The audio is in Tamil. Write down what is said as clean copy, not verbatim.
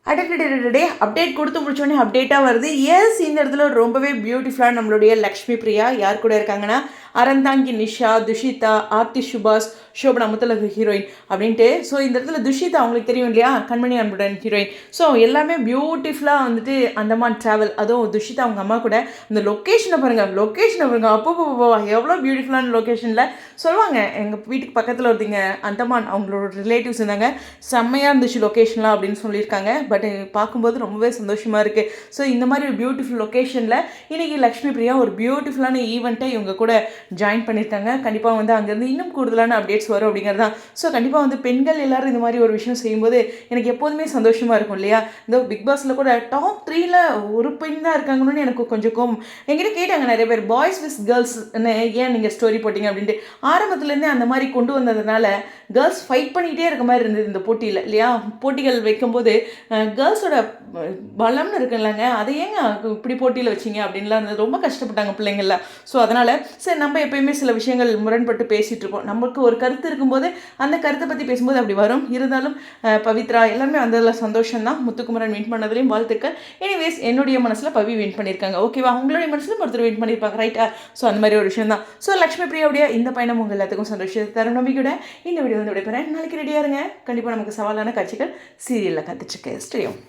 அடடே அப்டேட் கொடுத்து முடிச்சோடனே அப்டேட்டாக வருது. எஸ், இந்த இடத்துல ரொம்பவே பியூட்டிஃபுல்லாக நம்மளுடைய லக்ஷ்மி பிரியா யார் கூட இருக்காங்கன்னா அறந்தாங்கி நிஷா, துஷிதா, ஆர்த்தி சுபாஷ், ஷோபனா முத்தலகு ஹீரோயின் அப்படின்ட்டு. ஸோ இந்த இடத்துல துஷிதா அவங்களுக்கு தெரியும் இல்லையா, கண்மணி அன்புடன் ஹீரோயின். ஸோ எல்லாமே பியூட்டிஃபுல்லாக வந்துட்டு அந்தமான் ட்ராவல், அதுவும் துஷிதா அவங்க அம்மா கூட அந்த லொக்கேஷனை பாருங்கள் அப்போ எவ்வளோ பியூட்டிஃபுல்லான லொக்கேஷனில் சொல்லுவாங்க. எங்கள் வீட்டுக்கு பக்கத்தில் ஒருத்தங்க அந்தமான் அவங்களோட ரிலேட்டிவ்ஸ் இருந்தாங்க, செம்மையாக இருந்துச்சு லொக்கேஷன்லாம் அப்படின்னு சொல்லியிருக்காங்க. பட் பார்க்கும்போது ரொம்பவே சந்தோஷமாக இருக்குது. ஸோ இந்த மாதிரி ஒரு பியூட்டிஃபுல் லொக்கேஷனில் இன்றைக்கி லக்ஷ்மி பிரியா ஒரு பியூட்டிஃபுல்லான ஈவெண்ட்டை இவங்க கூட ஜாயின் பண்ணியிருக்காங்க. கண்டிப்பாக வந்து அங்கேருந்து இன்னும் கூடுதலான அப்டேட்ஸ் வரும் அப்படிங்கிறது தான். ஸோ கண்டிப்பாக வந்து பெண்கள் எல்லோரும் இந்த மாதிரி ஒரு விஷயம் செய்யும்போது எனக்கு எப்போதுமே சந்தோஷமாக இருக்கும் இல்லையா. இந்த பிக் பாஸில் கூட டாப் 3ல் ஒரு பெண் தான் இருக்காங்கன்னு எனக்கு கொஞ்சம் கோவம். என்கிட்ட கேட்டாங்க நிறைய பேர், பாய்ஸ் விஸ் கேர்ள்ஸ் ஏன் நீங்கள் ஸ்டோரி போட்டிங்க அப்படின்ட்டு. ஆரம்பத்துலேருந்தே அந்த மாதிரி கொண்டு வந்ததுனால கேர்ள்ஸ் ஃபைட் பண்ணிகிட்டே இருக்க மாதிரி இருந்தது இந்த போட்டியில் இல்லையா. போட்டிகள் வைக்கும்போது கேர்ள்ஸோட பலம்னு இருக்குல்லங்க, அதை ஏங்க இப்படி போட்டியில் வச்சிங்க அப்படின்லாம் இருந்தது. ரொம்ப கஷ்டப்பட்டாங்க பிள்ளைங்கள்லாம். ஸோ அதனால் சரி, நம்ம எப்பயுமே சில விஷயங்கள் முரண்பட்டு பேசிகிட்டு இருப்போம். நமக்கு ஒரு கருத்து இருக்கும்போது அந்த கருத்தை பற்றி பேசும்போது அப்படி வரும். இருந்தாலும் பவித்ரா எல்லாமே வந்ததில் சந்தோஷம்தான். முத்துக்குமரன் வின் பண்ணதுலேயும் வாழ்த்துக்கள். எனிவேஸ், என்னுடைய மனசில் பவி வின் பண்ணியிருக்காங்க. ஓகேவா, உங்களுடைய மனசில் ஒருத்தர் வின் பண்ணியிருப்பாங்க, ரைட்டா. ஸோ அந்த மாதிரி ஒரு விஷயம் தான். ஸோ லக்ஷ்மி பிரியாவுடைய இந்த பயணம் உங்கள் எல்லாத்துக்கும் சந்தோஷத்தை தரும் நம்பிக்கையோட இந்த வீடியோ வந்து விடைபெறேன். நாளைக்கு ரெடியாக இருங்க. கண்டிப்பாக நமக்கு சவாலான காட்சிகள் சீரியலில் காத்துட்ருக்கு. ஸ்டேடியம்.